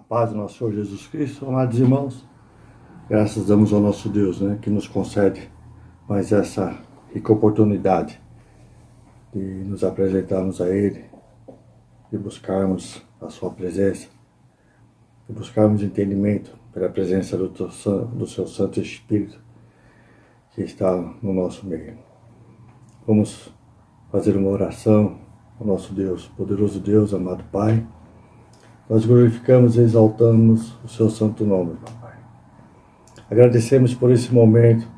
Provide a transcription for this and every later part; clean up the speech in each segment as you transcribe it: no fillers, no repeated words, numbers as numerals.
paz do nosso Senhor Jesus Cristo. Amados irmãos, graças damos ao nosso Deus, que nos concede mais essa rica oportunidade de nos apresentarmos a Ele, de buscarmos a Sua presença, de buscarmos entendimento pela presença do Seu Santo Espírito que está no nosso meio. Vamos fazer uma oração ao nosso Deus, poderoso Deus, amado Pai. Nós glorificamos e exaltamos o Seu santo nome, Papai. Agradecemos por esse momento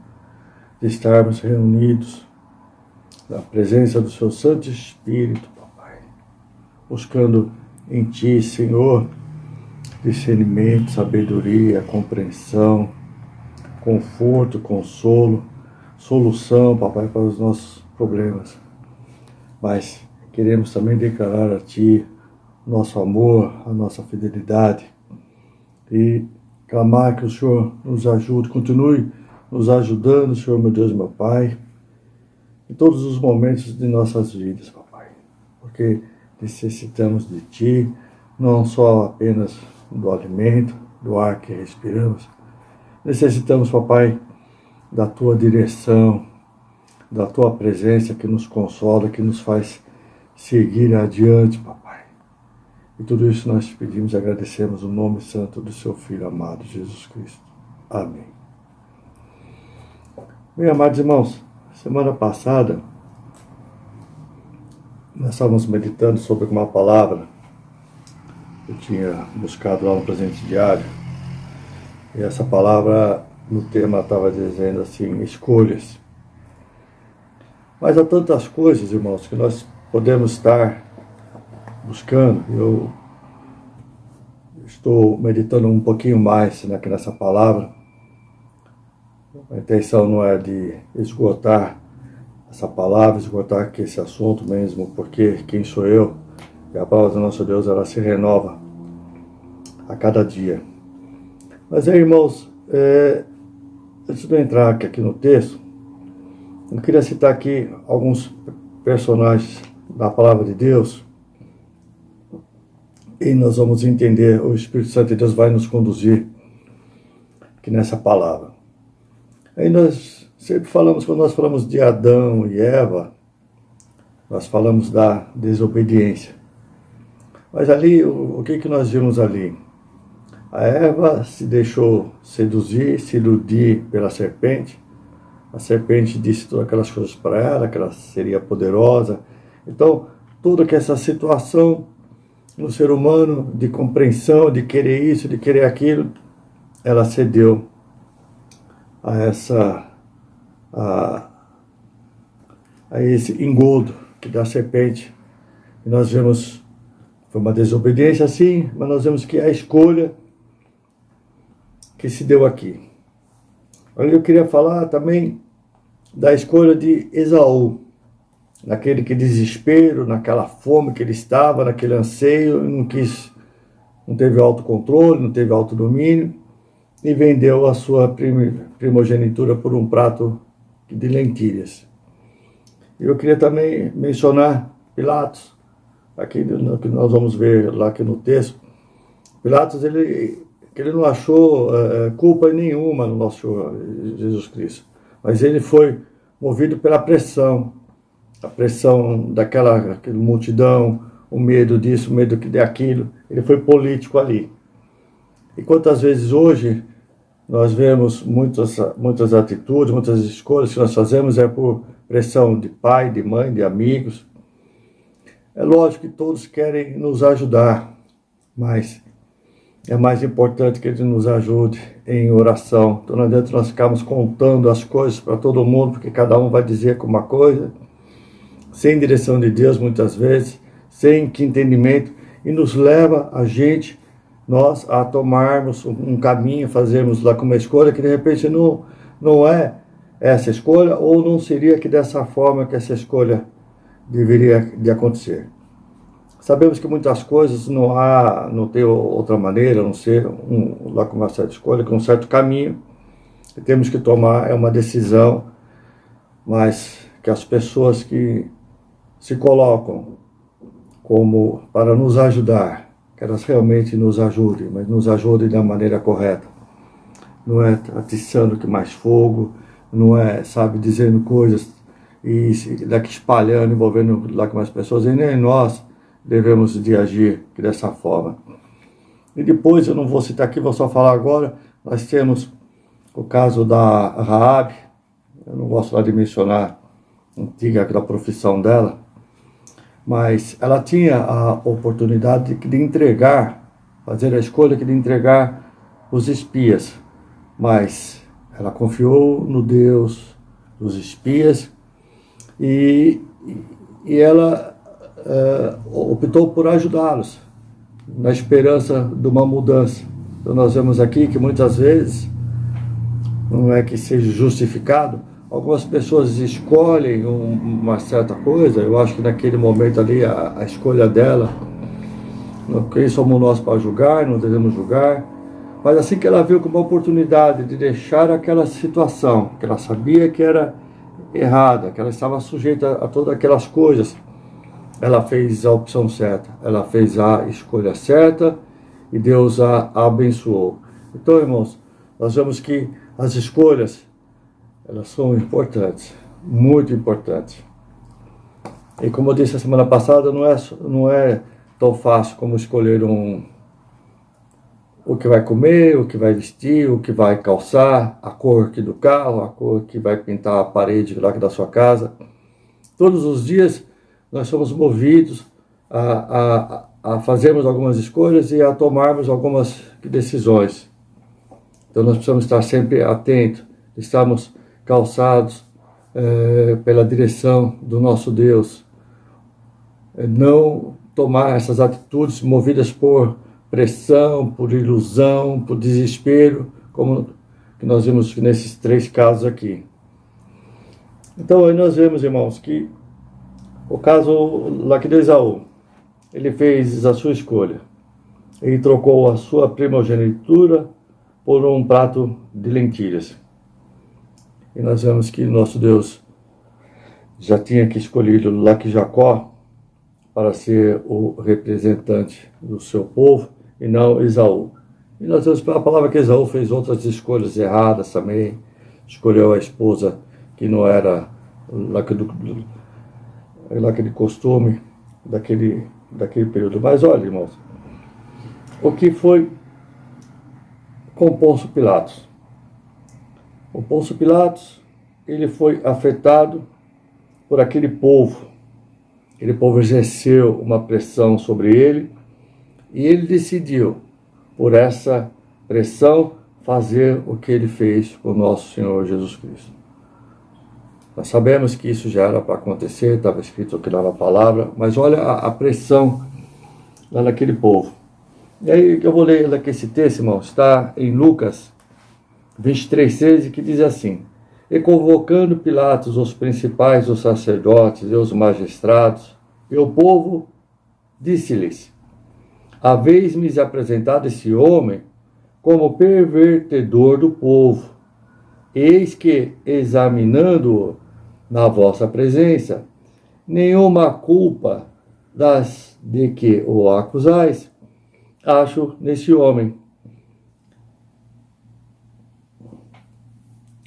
de estarmos reunidos na presença do Seu Santo Espírito, Papai, buscando em Ti, Senhor, discernimento, sabedoria, compreensão, conforto, consolo, solução, Papai, para os nossos problemas. Mas queremos também declarar a Ti nosso amor, a nossa fidelidade e clamar que o Senhor nos ajude, continue nos ajudando, Senhor, meu Deus e meu Pai, em todos os momentos de nossas vidas, Papai, porque necessitamos de Ti, não só apenas do alimento, do ar que respiramos, necessitamos, Papai, da Tua direção, da Tua presença que nos consola, que nos faz seguir adiante, Papai. E tudo isso nós te pedimos e agradecemos o nome santo do Seu Filho amado, Jesus Cristo. Amém. Bem, amados irmãos, semana passada nós estávamos meditando sobre uma palavra que eu tinha buscado lá no presente diário. E essa palavra no tema estava dizendo assim, escolhas. Mas há tantas coisas, irmãos, que nós podemos estar buscando. Eu estou meditando um pouquinho mais aqui nessa palavra. A intenção não é de esgotar essa palavra, esgotar aqui esse assunto mesmo, porque quem sou eu? E a palavra do nosso Deus, ela se renova a cada dia. Mas aí, irmãos, antes de eu entrar aqui no texto, eu queria citar aqui alguns personagens da palavra de Deus. E nós vamos entender, o Espírito Santo de Deus vai nos conduzir aqui nessa palavra. Aí nós sempre falamos, quando nós falamos de Adão e Eva, nós falamos da desobediência. Mas ali, o que nós vimos ali? A Eva se deixou seduzir, se iludir pela serpente. A serpente disse todas aquelas coisas para ela, que ela seria poderosa. Então, toda essa situação no ser humano, de compreensão, de querer isso, de querer aquilo, ela cedeu a esse engodo que da serpente. E nós vemos, foi uma desobediência sim, mas nós vemos que a escolha que se deu aqui. Olha, eu queria falar também da escolha de Esaú, naquele que desespero, naquela fome que ele estava, naquele anseio, não teve autocontrole, não teve autodomínio, e vendeu a sua primogenitura por um prato de lentilhas. Eu queria também mencionar Pilatos, aqui que nós vamos ver lá aqui no texto. Pilatos, ele não achou culpa nenhuma no nosso Senhor Jesus Cristo, mas ele foi movido pela pressão, a pressão daquela multidão, o medo disso, o medo daquilo. Ele foi político ali. E quantas vezes hoje nós vemos muitas atitudes, muitas escolhas que nós fazemos por pressão de pai, de mãe, de amigos. É lógico que todos querem nos ajudar, mas é mais importante que Ele nos ajude em oração. Então não adianta nós ficarmos contando as coisas para todo mundo, porque cada um vai dizer uma coisa, sem direção de Deus muitas vezes, sem entendimento, e nos leva nós a tomarmos um caminho, fazermos lá uma escolha que de repente não é essa escolha, ou não seria que dessa forma que essa escolha deveria de acontecer. Sabemos que muitas coisas não tem outra maneira, a não ser lá com uma certa escolha, com um certo caminho, que temos que tomar, é uma decisão, mas que as pessoas que se colocam como para nos ajudar, que elas realmente nos ajudem, mas nos ajudem da maneira correta. Não é atiçando que mais fogo, não é, sabe, dizendo coisas e daqui espalhando, envolvendo lá com mais pessoas, e nem nós devemos de agir dessa forma. E depois, eu não vou citar aqui, vou só falar agora, nós temos o caso da Raabe. Eu não gosto lá de mencionar antiga da profissão dela, mas ela tinha a oportunidade de entregar, fazer a escolha de entregar os espias, mas ela confiou no Deus dos espias e ela optou por ajudá-los, na esperança de uma mudança. Então nós vemos aqui que muitas vezes, não é que seja justificado, algumas pessoas escolhem uma certa coisa. Eu acho que naquele momento ali a escolha dela, quem somos nós para julgar, não devemos julgar, mas assim que ela viu como uma oportunidade de deixar aquela situação, que ela sabia que era errada, que ela estava sujeita a todas aquelas coisas, ela fez a opção certa, ela fez a escolha certa e Deus a abençoou. Então, irmãos, nós vemos que as escolhas, elas são importantes, muito importantes. E como eu disse a semana passada, não é tão fácil como escolher o que vai comer, o que vai vestir, o que vai calçar, a cor aqui do carro, a cor que vai pintar a parede lá da sua casa. Todos os dias nós somos movidos a fazermos algumas escolhas e a tomarmos algumas decisões. Então nós precisamos estar sempre atentos, estarmos calçados pela direção do nosso Deus. Não tomar essas atitudes movidas por pressão, por ilusão, por desespero, como que nós vimos nesses 3 casos aqui. Então aí nós vemos, irmãos, que o caso lá de Esaú, ele fez a sua escolha. Ele trocou a sua primogenitura por um prato de lentilhas. E nós vemos que nosso Deus já tinha que escolhido lá que Jacó para ser o representante do seu povo e não Esaú. E nós vemos pela palavra que Esaú fez outras escolhas erradas também. Escolheu a esposa que não era lá aquele costume daquele período. Mas olha, irmãos, o que foi com Pôncio Pilatos? O Pôncio Pilatos, ele foi afetado por aquele povo. Aquele povo exerceu uma pressão sobre ele e ele decidiu, por essa pressão, fazer o que ele fez com o nosso Senhor Jesus Cristo. Nós sabemos que isso já era para acontecer, estava escrito aqui lá na palavra, mas olha a pressão lá naquele povo. E aí eu vou ler aqui esse texto, irmão, está em Lucas 23:13, que diz assim: E convocando Pilatos os principais, os sacerdotes e os magistrados, e o povo, disse-lhes: Haveis-me apresentado esse homem como pervertedor do povo. Eis que, examinando-o na vossa presença, nenhuma culpa das de que o acusais acho neste homem.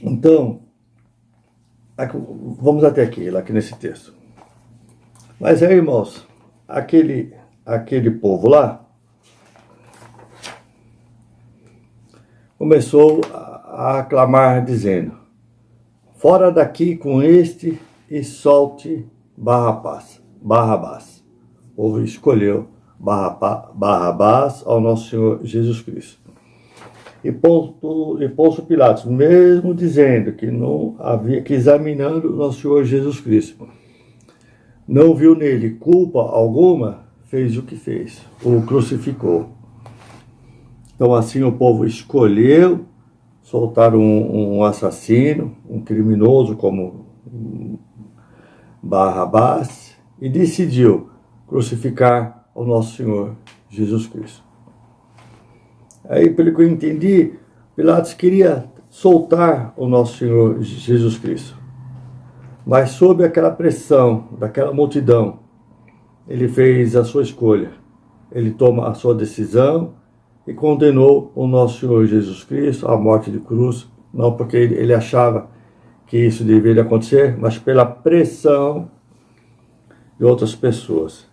Então, vamos até aqui nesse texto. Mas aí, irmãos, aquele povo lá começou a aclamar, dizendo: Fora daqui com este e solte Barrabás. O povo escolheu Barrabás ao nosso Senhor Jesus Cristo. E Pôncio Pilatos, mesmo dizendo que não havia, que examinando o nosso Senhor Jesus Cristo, não viu nele culpa alguma, fez o que fez, o crucificou. Então assim o povo escolheu soltar um assassino, um criminoso como Barrabás, e decidiu crucificar o nosso Senhor Jesus Cristo. Aí, pelo que eu entendi, Pilatos queria soltar o nosso Senhor Jesus Cristo. Mas sob aquela pressão daquela multidão, ele fez a sua escolha. ele toma a sua decisão e condenou o nosso Senhor Jesus Cristo à morte de cruz, não porque ele achava que isso deveria acontecer, mas pela pressão de outras pessoas.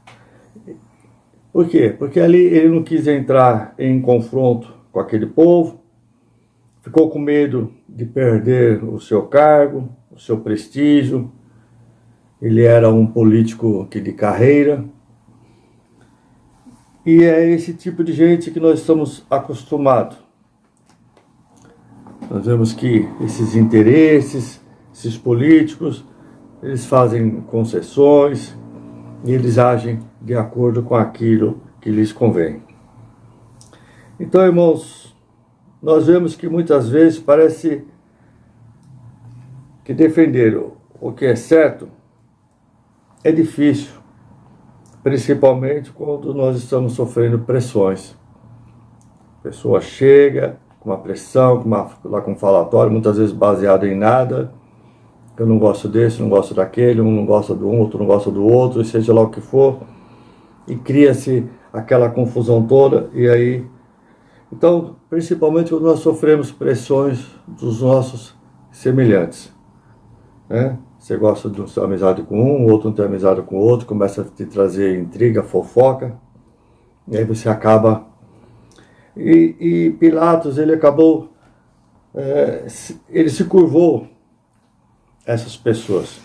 Por quê? Porque ali ele não quis entrar em confronto com aquele povo, ficou com medo de perder o seu cargo, o seu prestígio. Ele era um político de carreira. E é esse tipo de gente que nós estamos acostumados. Nós vemos que esses interesses, esses políticos, eles fazem concessões e eles agem de acordo com aquilo que lhes convém. Então, irmãos, nós vemos que muitas vezes parece que defender o que é certo é difícil, principalmente quando nós estamos sofrendo pressões. A pessoa chega com uma pressão, com um falatório, muitas vezes baseado em nada. Eu não gosto desse, não gosto daquele, um não gosta do outro não gosta do outro, seja lá o que for. E cria-se aquela confusão toda. E aí, então, principalmente quando nós sofremos pressões dos nossos semelhantes, né? Você gosta de ter amizade com um, o outro não tem amizade com o outro, começa a te trazer intriga, fofoca, e aí você acaba... E Pilatos, ele acabou, ele se curvou a essas pessoas,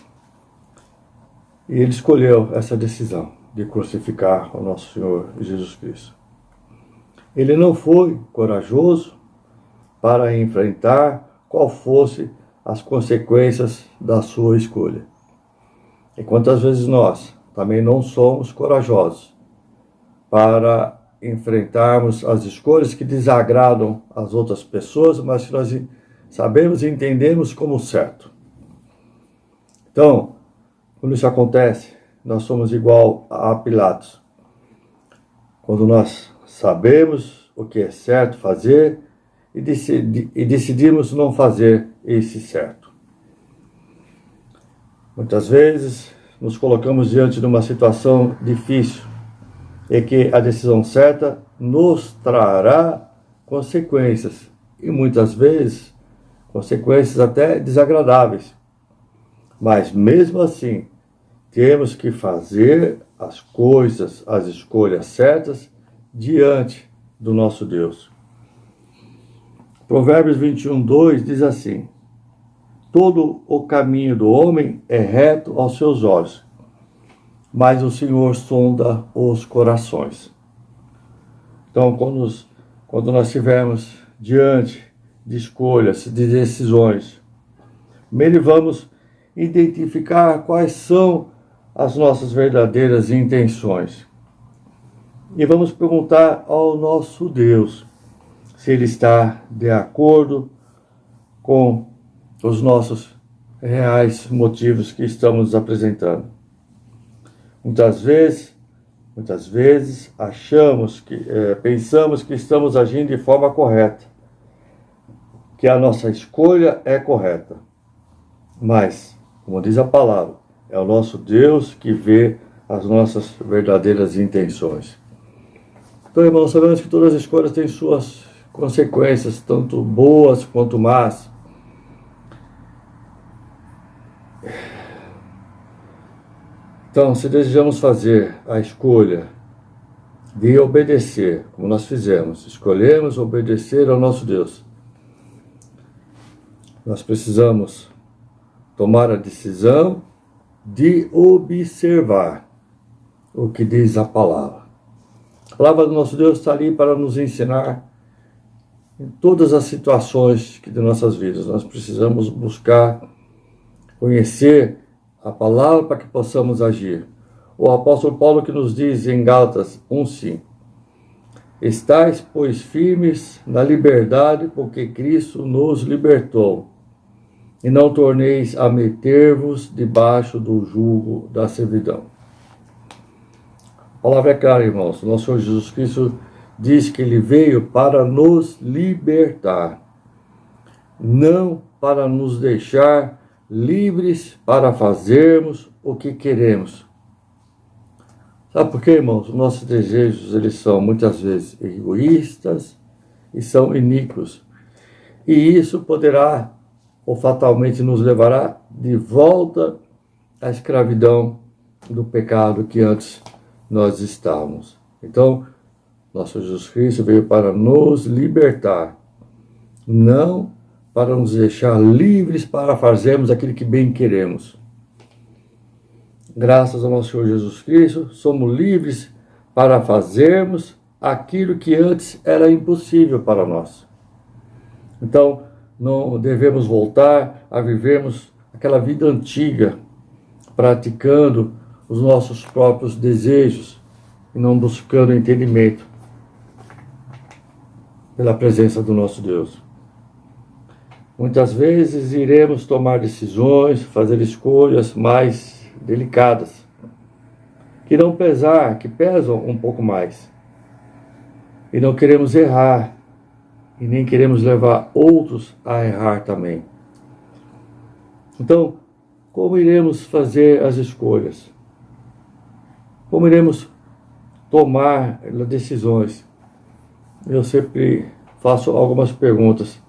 e ele escolheu essa decisão de crucificar o nosso Senhor Jesus Cristo. Ele não foi corajoso para enfrentar qual fosse as consequências da sua escolha. E quantas vezes nós também não somos corajosos para enfrentarmos as escolhas que desagradam as outras pessoas, mas que nós sabemos e entendemos como certo. Então, quando isso acontece, nós somos igual a Pilatos. Quando nós sabemos o que é certo fazer e decidimos não fazer esse certo. Muitas vezes nos colocamos diante de uma situação difícil e que a decisão certa nos trará consequências, e muitas vezes consequências até desagradáveis. Mas mesmo assim, temos que fazer as coisas, as escolhas certas diante do nosso Deus. Provérbios 21:2 diz assim: todo o caminho do homem é reto aos seus olhos, mas o Senhor sonda os corações. Então, quando nós estivermos diante de escolhas, de decisões, primeiro vamos identificar quais são as nossas verdadeiras intenções. E vamos perguntar ao nosso Deus se Ele está de acordo com os nossos reais motivos que estamos apresentando. Muitas vezes pensamos que estamos agindo de forma correta, que a nossa escolha é correta. Mas, como diz a palavra, é o nosso Deus que vê as nossas verdadeiras intenções. Então, irmãos, sabemos que todas as escolhas têm suas consequências, tanto boas quanto más. Então, se desejamos fazer a escolha de obedecer, como nós fizemos, escolhemos obedecer ao nosso Deus, nós precisamos tomar a decisão de observar o que diz a palavra. A palavra do nosso Deus está ali para nos ensinar em todas as situações de nossas vidas. Nós precisamos buscar conhecer a palavra para que possamos agir. O apóstolo Paulo que nos diz em Gálatas 1:5: estais, pois, firmes na liberdade, porque Cristo nos libertou, e não torneis a meter-vos debaixo do jugo da servidão. A palavra é clara, irmãos. O nosso Senhor Jesus Cristo diz que Ele veio para nos libertar, não para nos deixar livres para fazermos o que queremos. Sabe por quê, irmãos? Os nossos desejos, eles são muitas vezes egoístas e são iníquos. E isso poderá ou fatalmente nos levará de volta à escravidão do pecado que antes nós estávamos. Então, nosso Jesus Cristo veio para nos libertar, não para nos deixar livres para fazermos aquilo que bem queremos. Graças ao nosso Senhor Jesus Cristo, somos livres para fazermos aquilo que antes era impossível para nós. Então, não devemos voltar a vivermos aquela vida antiga, praticando os nossos próprios desejos e não buscando entendimento pela presença do nosso Deus. Muitas vezes iremos tomar decisões, fazer escolhas mais delicadas, que pesam um pouco mais. E não queremos errar, e nem queremos levar outros a errar também. Então, como iremos fazer as escolhas? Como iremos tomar decisões? Eu sempre faço algumas perguntas.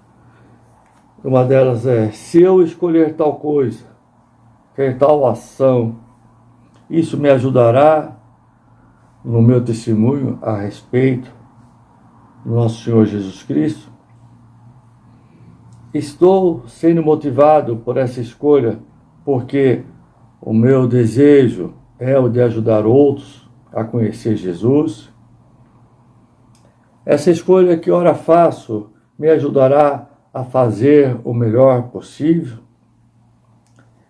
Uma delas é: se eu escolher tal coisa, ter tal ação, isso me ajudará no meu testemunho a respeito do nosso Senhor Jesus Cristo? Estou sendo motivado por essa escolha porque o meu desejo é o de ajudar outros a conhecer Jesus? Essa escolha que ora faço me ajudará a fazer o melhor possível?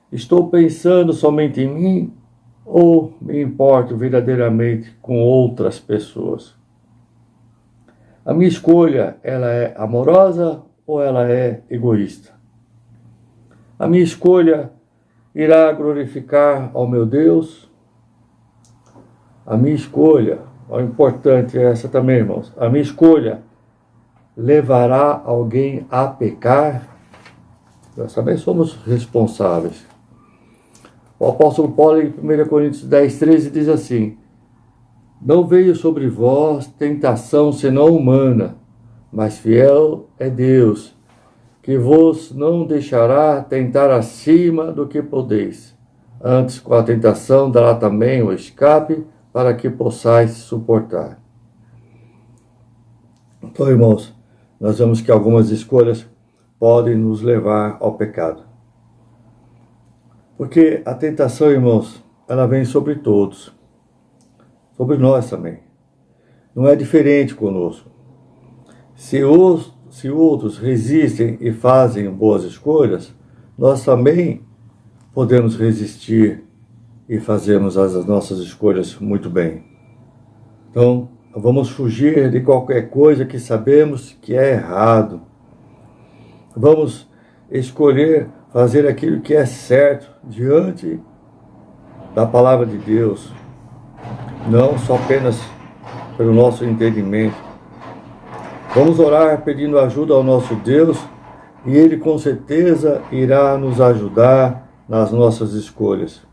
Estou pensando somente em mim ou me importo verdadeiramente com outras pessoas? A minha escolha, ela é amorosa ou ela é egoísta? A minha escolha irá glorificar ao meu Deus? A minha escolha, o importante é essa também, irmãos, a minha escolha levará alguém a pecar? Nós também somos responsáveis. O apóstolo Paulo, em 1 Coríntios 10, 13, diz assim: não veio sobre vós tentação senão humana, mas fiel é Deus, que vos não deixará tentar acima do que podeis. Antes, com a tentação, dará também o escape, para que possais suportar. Então, irmãos, nós vemos que algumas escolhas podem nos levar ao pecado. Porque a tentação, irmãos, ela vem sobre todos. Sobre nós também. Não é diferente conosco. Se outros resistem e fazem boas escolhas, nós também podemos resistir e fazermos as nossas escolhas muito bem. Então, vamos fugir de qualquer coisa que sabemos que é errado. Vamos escolher fazer aquilo que é certo diante da palavra de Deus. Não só apenas pelo nosso entendimento. Vamos orar pedindo ajuda ao nosso Deus e Ele com certeza irá nos ajudar nas nossas escolhas.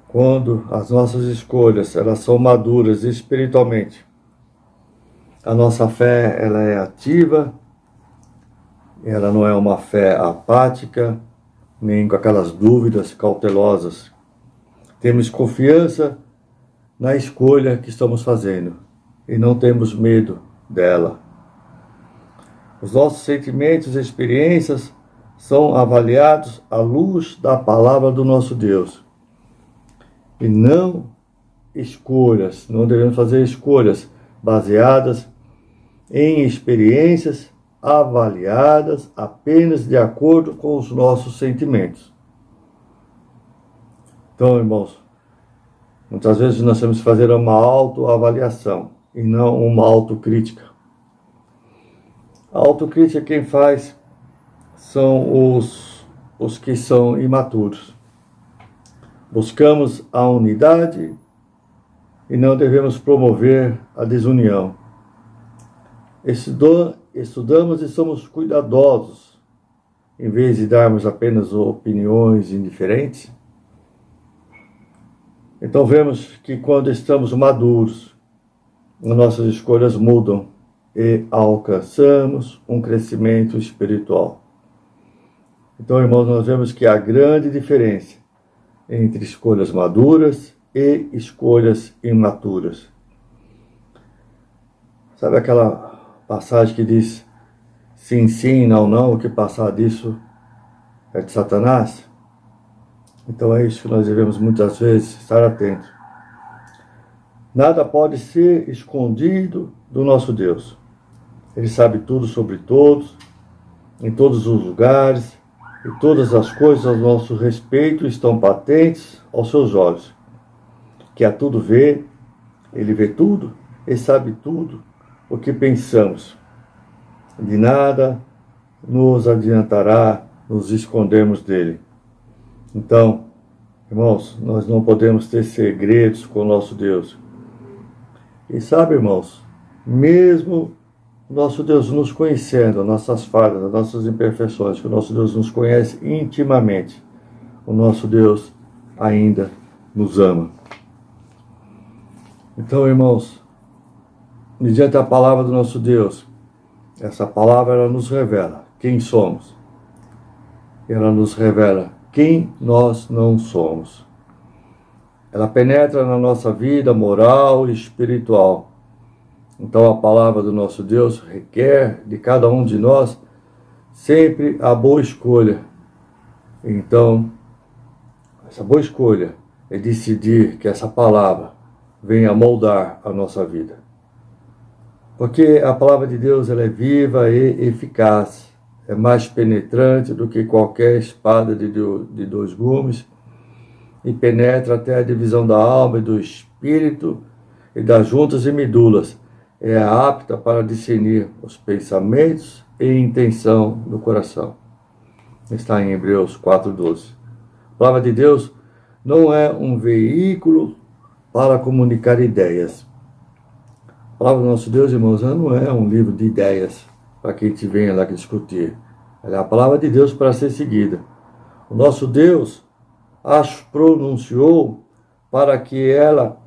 Quando as nossas escolhas elas são maduras espiritualmente, a nossa fé ela é ativa, ela não é uma fé apática, nem com aquelas dúvidas cautelosas. Temos confiança na escolha que estamos fazendo e não temos medo dela. Os nossos sentimentos e experiências são avaliados à luz da palavra do nosso Deus. E não devemos fazer escolhas baseadas em experiências avaliadas apenas de acordo com os nossos sentimentos. Então, irmãos, muitas vezes nós temos que fazer uma autoavaliação e não uma autocrítica. A autocrítica quem faz são os que são imaturos. Buscamos a unidade e não devemos promover a desunião. Estudamos e somos cuidadosos, em vez de darmos apenas opiniões indiferentes. Então vemos que quando estamos maduros, as nossas escolhas mudam e alcançamos um crescimento espiritual. Então, irmãos, nós vemos que há grande diferença entre escolhas maduras e escolhas imaturas. Sabe aquela passagem que diz sim, sim, não, não, o que passar disso é de Satanás? Então é isso que nós devemos muitas vezes estar atentos. Nada pode ser escondido do nosso Deus. Ele sabe tudo sobre todos, em todos os lugares, e todas as coisas a nosso respeito estão patentes aos seus olhos. Que a tudo vê, ele vê tudo e sabe tudo o que pensamos. De nada nos adiantará nos escondermos dele. Então, irmãos, nós não podemos ter segredos com o nosso Deus. E sabe, irmãos, mesmo nosso Deus nos conhecendo, nossas falhas, nossas imperfeições, que o nosso Deus nos conhece intimamente, o nosso Deus ainda nos ama. Então, irmãos, mediante a palavra do nosso Deus, essa palavra ela nos revela quem somos. Ela nos revela quem nós não somos. Ela penetra na nossa vida moral e espiritual. Então a palavra do nosso Deus requer de cada um de nós sempre a boa escolha. Então, essa boa escolha é decidir que essa palavra venha moldar a nossa vida. Porque a palavra de Deus ela é viva e eficaz, é mais penetrante do que qualquer espada de dois gumes e penetra até a divisão da alma e do espírito e das juntas e medulas. É apta para discernir os pensamentos e intenção do coração. Está em Hebreus 4:12. A palavra de Deus não é um veículo para comunicar ideias. A palavra do nosso Deus, irmãos, não é um livro de ideias para que a gente venha lá discutir. Ela é a palavra de Deus para ser seguida. O nosso Deus as pronunciou para que ela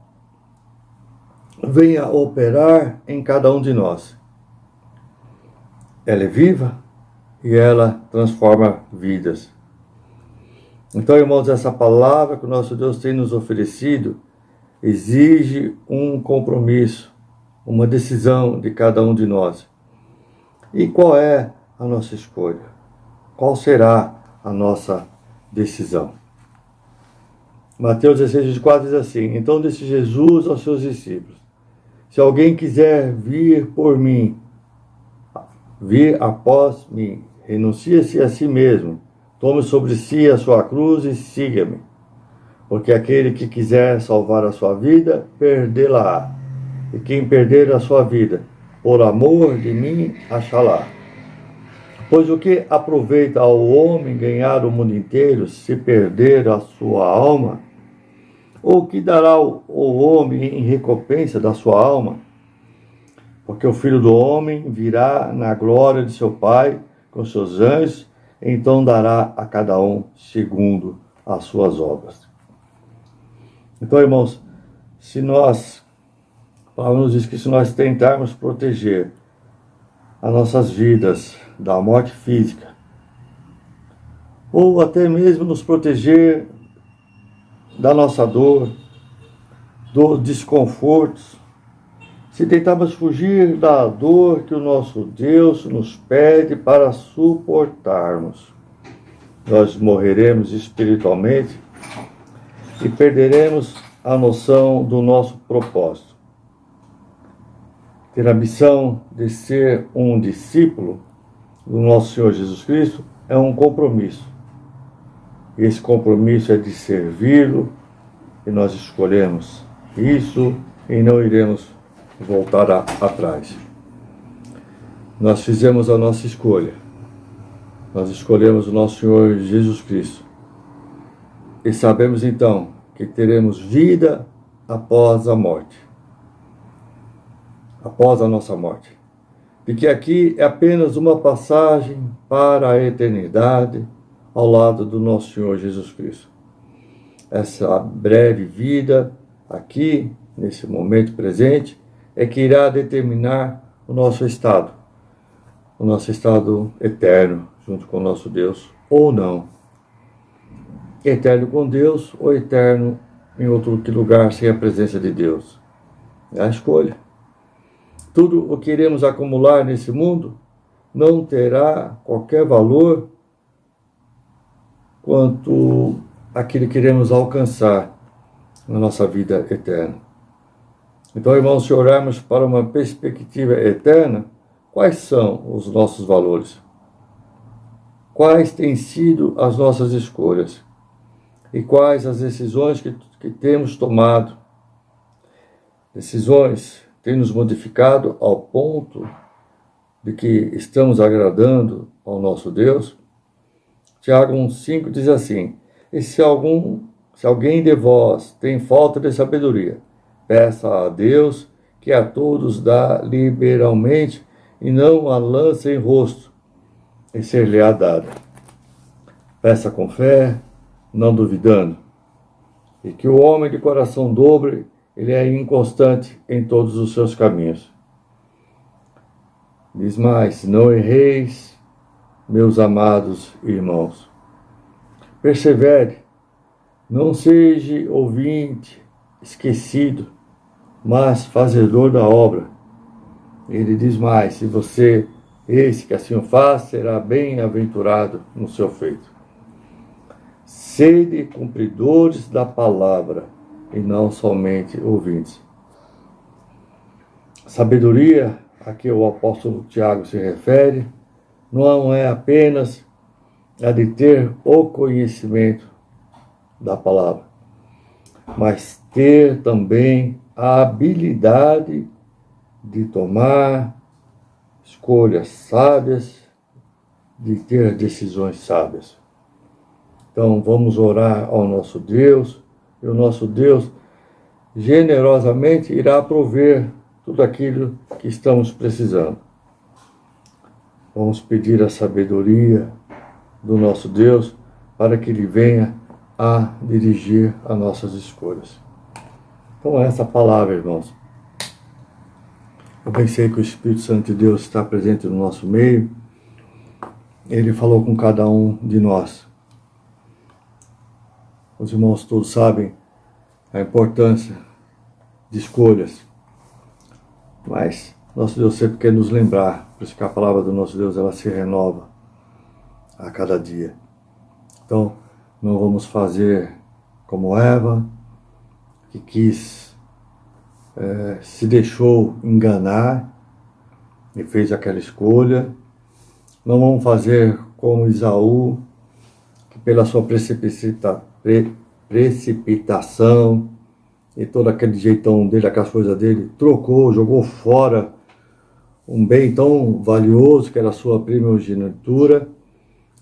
venha operar em cada um de nós. Ela é viva e ela transforma vidas. Então, irmãos, essa palavra que o nosso Deus tem nos oferecido exige um compromisso, uma decisão de cada um de nós. E qual é a nossa escolha? Qual será a nossa decisão? Mateus 16:4 diz assim: Então disse Jesus aos seus discípulos: Se alguém quiser vir por mim, vir após mim, renuncie-se a si mesmo, tome sobre si a sua cruz e siga-me. Porque aquele que quiser salvar a sua vida, perdê-la-á. E quem perder a sua vida, por amor de mim, achá-la. Pois o que aproveita ao homem ganhar o mundo inteiro, se perder a sua alma? Ou que dará o homem em recompensa da sua alma? Porque o Filho do Homem virá na glória de seu Pai com seus anjos, então dará a cada um segundo as suas obras. Então, irmãos, a palavra nos diz que se nós tentarmos proteger as nossas vidas da morte física, ou até mesmo nos proteger da nossa dor, dos desconfortos, se tentarmos fugir da dor que o nosso Deus nos pede para suportarmos, nós morreremos espiritualmente e perderemos a noção do nosso propósito. Ter a missão de ser um discípulo do nosso Senhor Jesus Cristo é um compromisso. Esse compromisso é de servi-lo e nós escolhemos isso e não iremos voltar atrás. Nós fizemos a nossa escolha. Nós escolhemos o nosso Senhor Jesus Cristo. E sabemos então que teremos vida após a morte. Após a nossa morte. E que aqui é apenas uma passagem para a eternidade ao lado do nosso Senhor Jesus Cristo. essa breve vida aqui, nesse momento presente, é que irá determinar o nosso estado eterno, junto com o nosso Deus, ou não. Eterno com Deus ou eterno em outro lugar sem a presença de Deus. É a escolha. Tudo o que iremos acumular nesse mundo não terá qualquer valor quanto aquilo que iremos alcançar na nossa vida eterna. Então, irmãos, se olharmos para uma perspectiva eterna, quais são os nossos valores? Quais têm sido as nossas escolhas? E quais as decisões que temos tomado? Decisões têm nos modificado ao ponto de que estamos agradando ao nosso Deus? Tiago 1,5 diz assim: e se alguém de vós tem falta de sabedoria, peça a Deus, que a todos dá liberalmente, e não a lança em rosto, e ser-lhe-á dada. Peça com fé, não duvidando, e que o homem de coração dobre, ele é inconstante em todos os seus caminhos. Diz mais: não erreis, meus amados irmãos. Persevere, não seja ouvinte, esquecido, mas fazedor da obra. Ele diz mais: se você, esse que assim o faz, será bem-aventurado no seu feito. Sede cumpridores da palavra, e não somente ouvintes. A sabedoria a que o apóstolo Tiago se refere não é apenas a de ter o conhecimento da palavra, mas ter também a habilidade de tomar escolhas sábias, de ter decisões sábias. Então vamos orar ao nosso Deus, e o nosso Deus generosamente irá prover tudo aquilo que estamos precisando. Vamos pedir a sabedoria do nosso Deus para que Ele venha a dirigir as nossas escolhas. Então essa palavra, irmãos, eu pensei que o Espírito Santo de Deus está presente no nosso meio. Ele falou com cada um de nós. Os irmãos todos sabem a importância de escolhas, mas nosso Deus sempre quer nos lembrar, por isso que a palavra do nosso Deus ela se renova a cada dia. Então, não vamos fazer como Eva, que se deixou enganar e fez aquela escolha. Não vamos fazer como Esaú, que pela sua precipitação e todo aquele jeitão dele, aquelas coisas dele, trocou, jogou fora um bem tão valioso que era a sua primogenitura.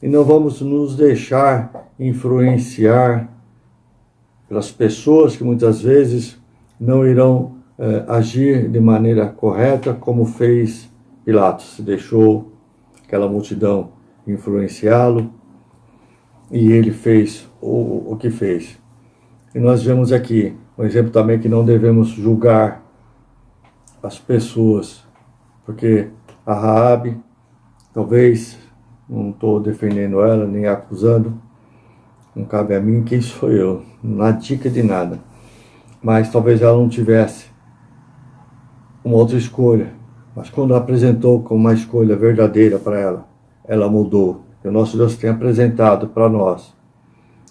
E não vamos nos deixar influenciar pelas pessoas que muitas vezes não irão agir de maneira correta, como fez Pilatos. Se deixou aquela multidão influenciá-lo e ele fez o que fez. E nós vemos aqui um exemplo também que não devemos julgar as pessoas, porque a Raabe, talvez, não estou defendendo ela, nem acusando, não cabe a mim, quem sou eu? Na dica de nada. Mas talvez ela não tivesse uma outra escolha. Mas quando apresentou como uma escolha verdadeira para ela, ela mudou. E o nosso Deus tem apresentado para nós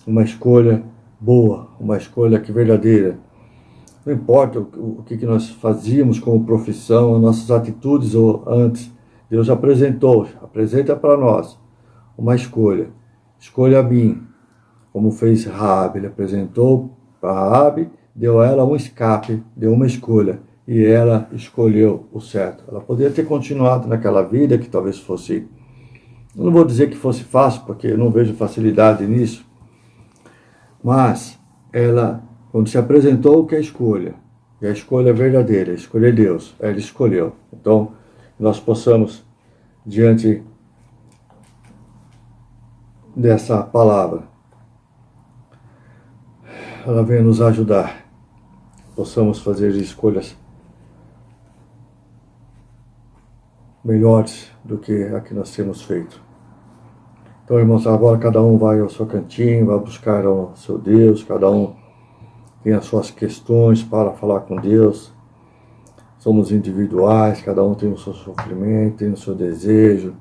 uma escolha boa, uma escolha que verdadeira. Não importa o que nós fazíamos como profissão, as nossas atitudes ou antes, Deus apresenta para nós uma escolha. Escolha a mim, como fez Raabe. Ele apresentou para Raabe, deu a ela um escape, deu uma escolha, e ela escolheu o certo. Ela poderia ter continuado naquela vida que talvez fosse, eu não vou dizer que fosse fácil, porque eu não vejo facilidade nisso, mas ela, quando se apresentou, que é a escolha, e a escolha é verdadeira, a escolha é Deus, ela escolheu. Então, nós possamos, diante dessa palavra, ela venha nos ajudar, possamos fazer escolhas melhores do que a que nós temos feito. Então, irmãos, agora cada um vai ao seu cantinho, vai buscar ao seu Deus, cada um tem as suas questões para falar com Deus. Somos individuais, cada um tem o seu sofrimento, tem o seu desejo,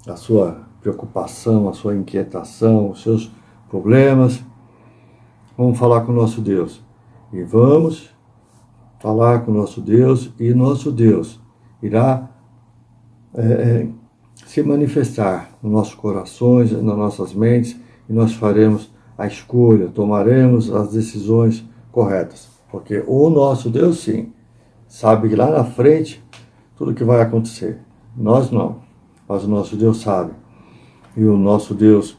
a sua preocupação, a sua inquietação, os seus problemas. Vamos falar com o nosso Deus. E vamos falar com o nosso Deus, e nosso Deus irá se manifestar nos nossos corações, nas nossas mentes, e nós faremos a escolha, tomaremos as decisões corretas. Porque o nosso Deus, sim, sabe que lá na frente tudo que vai acontecer. Nós não, mas o nosso Deus sabe. E o nosso Deus,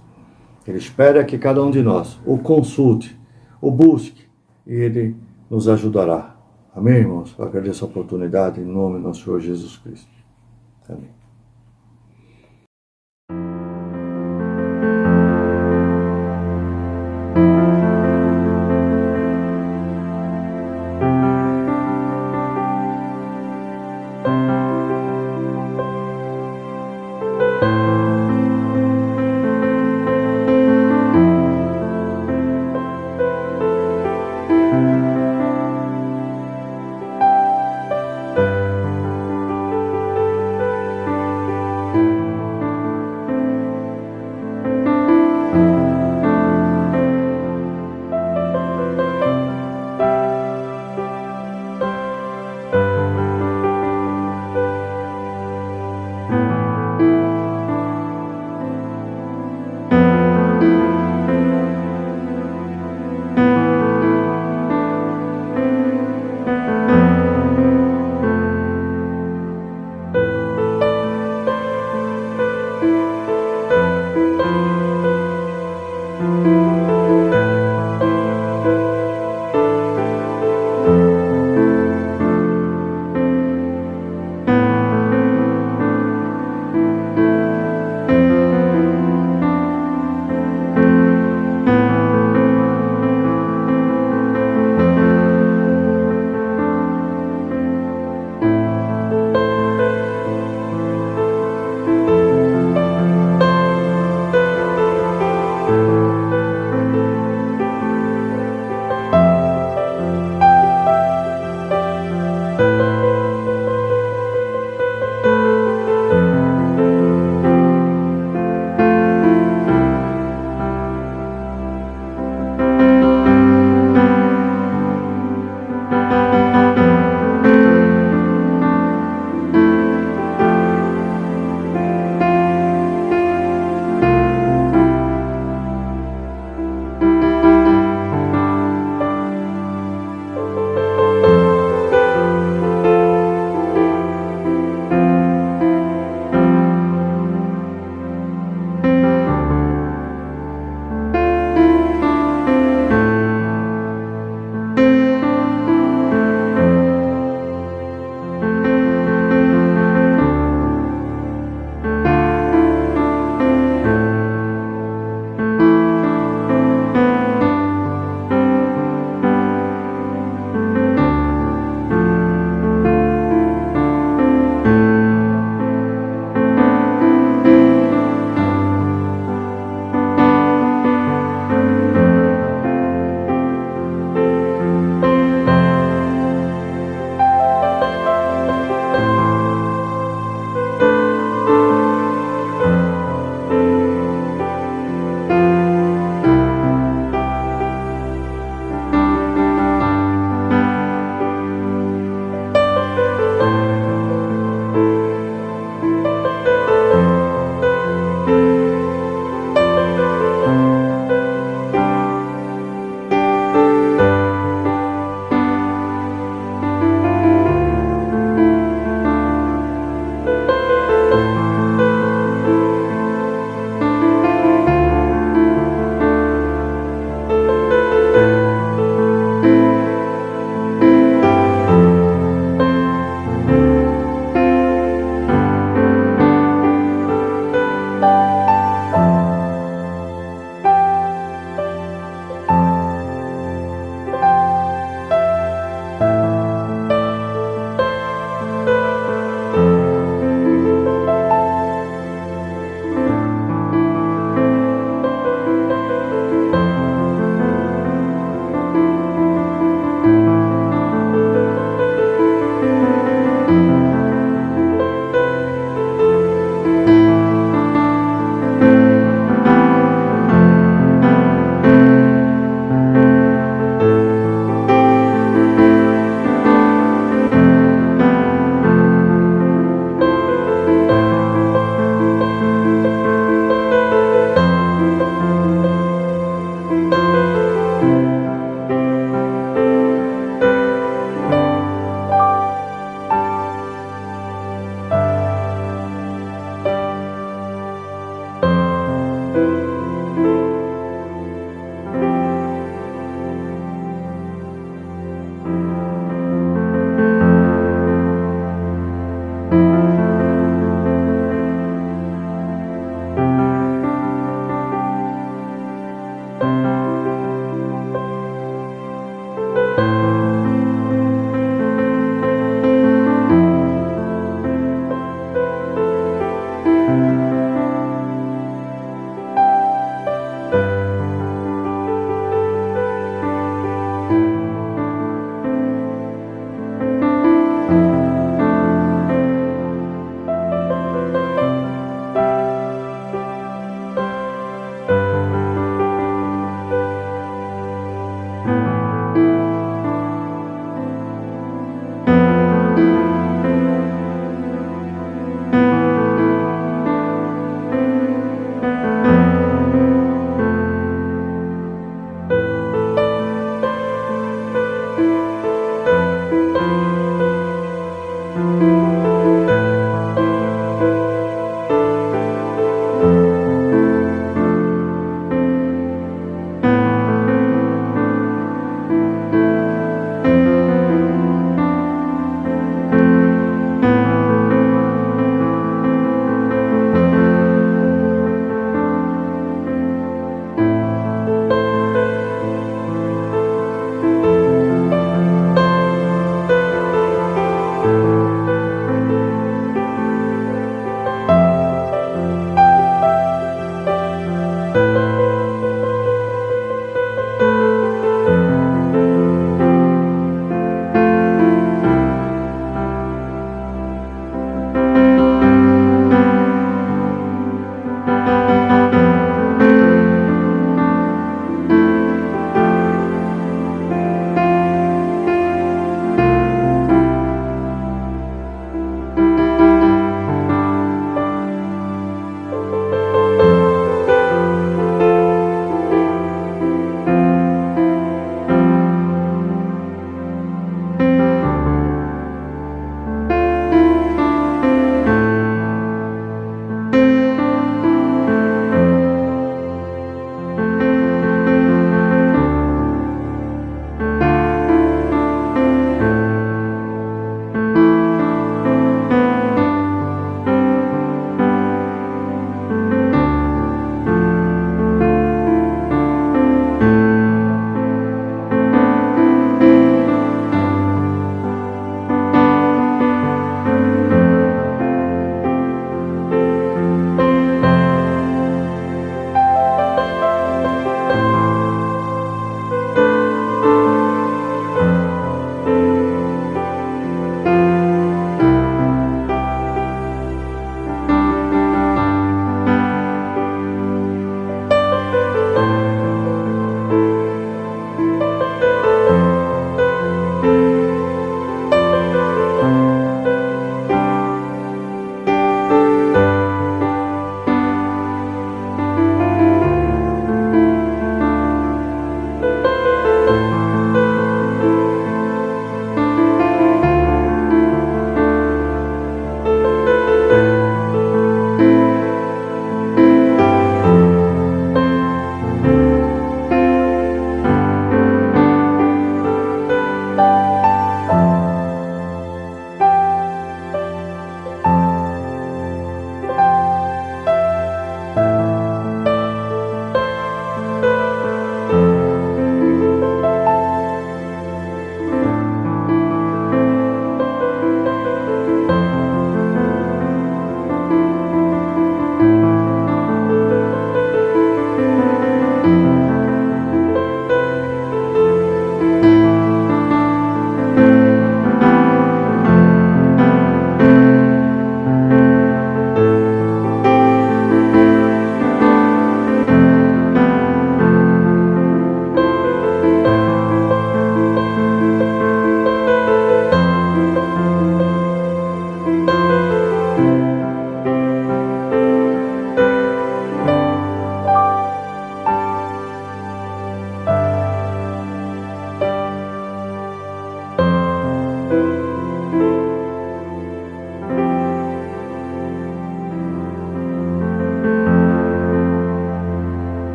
Ele espera que cada um de nós o consulte, o busque, e Ele nos ajudará. Amém, irmãos? Eu agradeço a oportunidade em nome do nosso Senhor Jesus Cristo. Amém.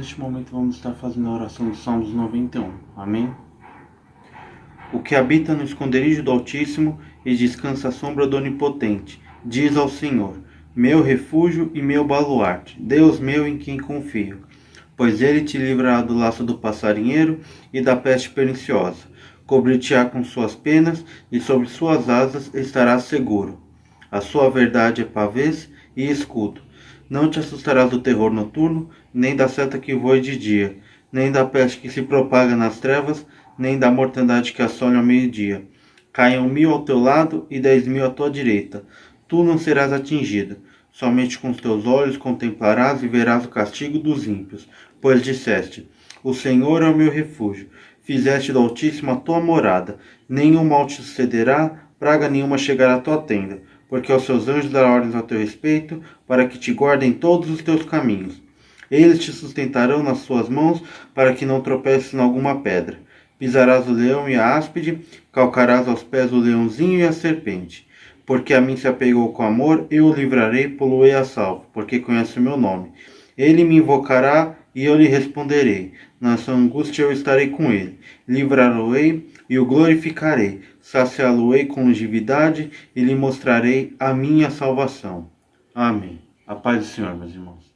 neste momento vamos estar fazendo a oração do Salmos 91. Amém? O que habita no esconderijo do Altíssimo e descansa à sombra do Onipotente, diz ao Senhor: meu refúgio e meu baluarte, Deus meu em quem confio. Pois ele te livrará do laço do passarinheiro e da peste perniciosa. Cobrir-te-á com suas penas e sobre suas asas estarás seguro. A sua verdade é pavês e escudo. Não te assustarás do terror noturno, nem da seta que voa de dia, nem da peste que se propaga nas trevas, nem da mortandade que assola ao meio-dia. Caiam 1000 ao teu lado e 10.000 à tua direita. Tu não serás atingido. Somente com os teus olhos contemplarás e verás o castigo dos ímpios. Pois disseste: o Senhor é o meu refúgio. Fizeste do Altíssimo a tua morada. Nenhum mal te sucederá, praga nenhuma chegará à tua tenda. Porque aos seus anjos dará ordens ao teu respeito, para que te guardem todos os teus caminhos. Eles te sustentarão nas suas mãos, para que não tropeces em alguma pedra. Pisarás o leão e a áspide, calcarás aos pés o leãozinho e a serpente. Porque a mim se apegou com amor, eu o livrarei, poloei a salvo, porque conhece o meu nome. Ele me invocará e eu lhe responderei. Na sua angústia eu estarei com ele. Livrá-lo-ei e o glorificarei. Saciá-lo-ei com longevidade e lhe mostrarei a minha salvação. Amém. A paz do Senhor, meus irmãos.